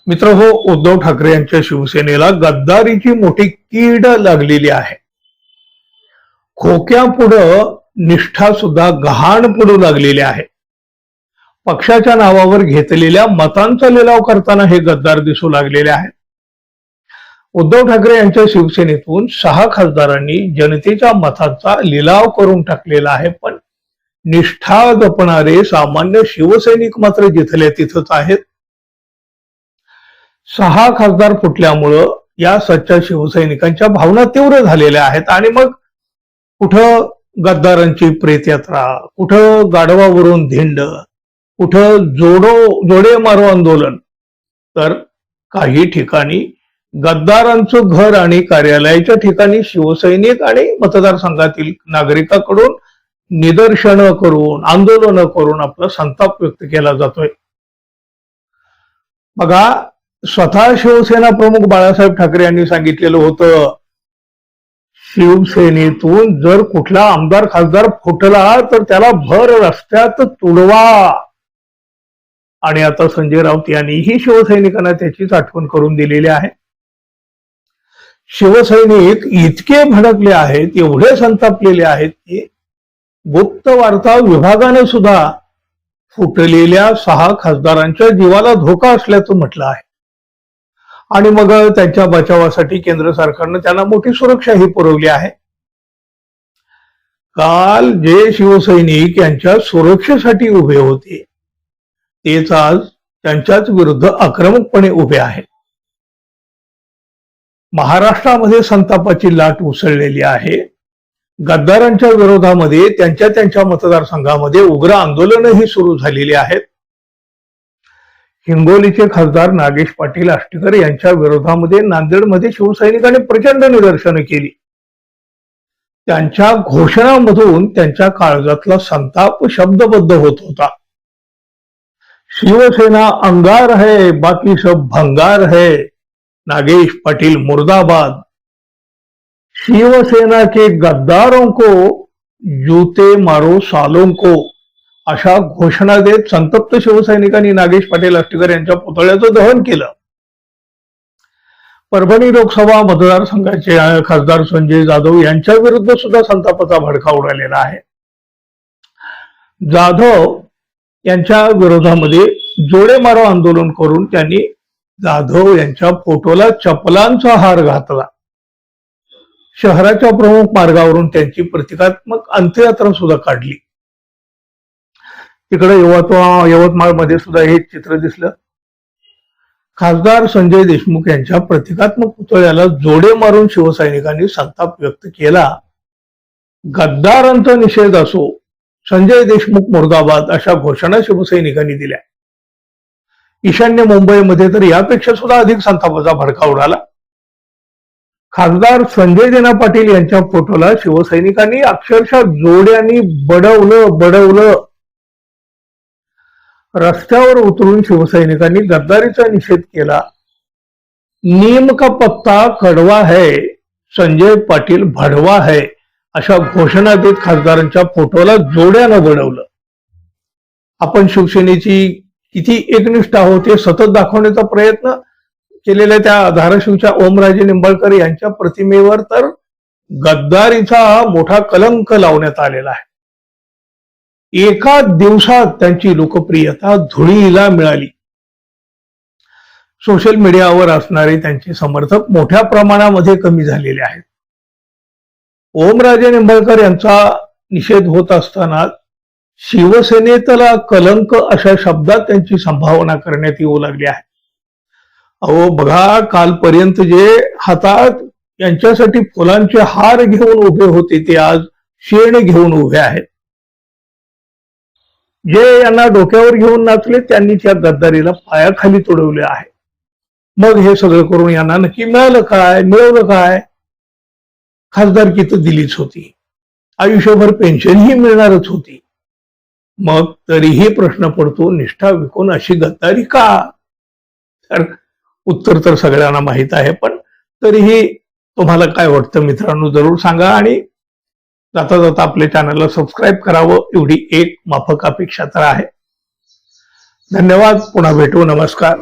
मित्रहो, उद्धव ठाकरे यांच्या शिवसेनेला गद्दारीची मोठी कीड लागलेली आहे. खोक्यापुढं निष्ठा सुद्धा गहाण पडू लागलेली आहे. पक्षाच्या नावावर घेतलेल्या मतांचा लिलाव करताना हे गद्दार दिसू लागलेले आहेत. उद्धव ठाकरे यांच्या शिवसेनेतून 6 खासदारांनी जनतेच्या मतांचा लिलाव करून टाकलेला आहे. पण निष्ठा जपणारे सामान्य शिवसैनिक मात्र जिथल्या तिथंच आहेत. 6 खासदार फुटल्यामुळं या सच्चा शिवसैनिकांच्या भावना तीव्र झालेल्या आहेत. आणि मग कुठं गद्दारांची प्रेतयात्रा, कुठं गाढवावरून धिंड, कुठं जोडे मारो आंदोलन, तर काही ठिकाणी गद्दारांचं घर आणि कार्यालयाच्या ठिकाणी शिवसैनिक आणि मतदारसंघातील नागरिकांकडून निदर्शनं करून, आंदोलनं करून आपला संताप व्यक्त केला जातोय. बघा, स्वतः शिवसेना प्रमुख बाळासाहेब ठाकरे यांनी सांगितलेलं होतं, शिवसेनेतून जर कुठला आमदार खासदार फुटला तर त्याला भर रस्त्यात तुडवा. आणि आता संजय राऊत यांनीही शिवसैनिकांना त्याचीच आठवण करून दिलेली आहे. शिवसैनिक इतके भडकले आहेत, एवढे संतापलेले आहेत की गुप्त वार्ता विभागाने सुद्धा फुटलेल्या 6 खासदारांच्या जीवाला धोका असल्याचं म्हटलं आहे. आणि मग त्यांच्या बचावासाठी केंद्र सरकारनं त्यांना मोठी सुरक्षाही पुरवली आहे. काल जे शिवसैनिक यांच्या सुरक्षेसाठी उभे होते तेच आज त्यांच्याच विरुद्ध आक्रमकपणे उभे आहेत. महाराष्ट्रामध्ये संतापाची लाट उसळलेली आहे. गद्दारांच्या विरोधामध्ये त्यांच्या मतदारसंघामध्ये उग्र आंदोलनही सुरू झालेली आहेत. हिंगोलीचे खासदार नागेश पाटील आष्टीकर यांच्या विरोधामध्ये नांदेडमध्ये शिवसैनिकांनी प्रचंड निदर्शनं केली. त्यांच्या घोषणांमधून त्यांच्या काळजातला संताप शब्दबद्ध होत होता. शिवसेना अंगार है, बाकी सब भंगार है, नागेश पाटील मुर्दाबाद. शिवसेना के गद्दारों को जूते मारो सालों को, अशा घोषणा देत संतप्त शिवसैनिकांनी नागेश पाटील आष्टीकर यांच्या पुतळ्याचं दहन केलं. परभणी लोकसभा मतदारसंघाचे खासदार संजय जाधव यांच्या विरुद्ध सुद्धा संतापाचा भडका उडालेला आहे. जाधव यांच्या विरोधामध्ये जोडे मारो आंदोलन करून त्यांनी जाधव यांच्या फोटोला चपलांचा हार घातला. शहराच्या प्रमुख मार्गावरून त्यांची प्रतिकात्मक अंत्ययात्रा सुद्धा काढली. तिकडे यवतमाळमध्ये सुद्धा हे चित्र दिसलं. खासदार संजय देशमुख यांच्या प्रतिकात्मक पुतळ्याला जोडे मारून शिवसैनिकांनी संताप व्यक्त केला. गद्दारांचा निषेध असो, संजय देशमुख मुर्दाबाद अशा घोषणा शिवसैनिकांनी दिल्या. ईशान्य मुंबईमध्ये तर यापेक्षा सुद्धा अधिक संतापाचा भडका उडाला. खासदार संजय देना पाटील यांच्या फोटोला शिवसैनिकांनी अक्षरशः जोड्यांनी बडवलं. रस्त्यावर उतरून शिवसैनिकांनी गद्दारीचा निषेध केला. नीम का पत्ता कड़वा है, संजय पाटील भडवा है, अशा घोषणा देत खासदारांच्या फोटोला जोड्यानं बडवलं. आपण शिवसेनेची किती एकनिष्ठ आहोत हे सतत दाखवण्याचा प्रयत्न केलेल्या त्या धाराशिवच्या ओमराजे निंबाळकर यांच्या प्रतिमेवर तर गद्दारीचा मोठा कलंक लावण्यात आलेला आहे. एका दिवसात त्यांची लोकप्रियता धुळीला मिळाली. सोशल मीडियावर असणारे त्यांचे समर्थक मोठ्या प्रमाणामध्ये कमी झालेले आहेत. ओमराजे निंबाळकर यांचा निषेध होत असताना शिवसेनेतला कलंक अशा शब्दात त्यांची संभावना करण्यात येऊ लागली आहे. अहो बघा, कालपर्यंत जे हातात यांच्यासाठी फुलांचे हार घेऊन उभे होते ते आज शेण घेऊन उभे आहेत. जे यांना डोक्यावर घेऊन नाचले त्यांनीच या गद्दारीला पायाखाली तुडवले आहे. मग हे सगळं करून यांना नक्की मिळवलं काय? खासदारकी तर दिलीच होती, आयुष्यभर पेन्शनही मिळणारच होती. मग तरीही प्रश्न पडतो, निष्ठा विकून अशी गद्दारी का? तर उत्तर तर सगळ्यांना माहित आहे. पण तरीही तुम्हाला काय वाटतं मित्रांनो, जरूर सांगा. आणि जाता जाता आपल्या चॅनलला सबस्क्राईब करावं एवढी एक माफक अपेक्षा तर आहे. धन्यवाद. पुन्हा भेटू. नमस्कार.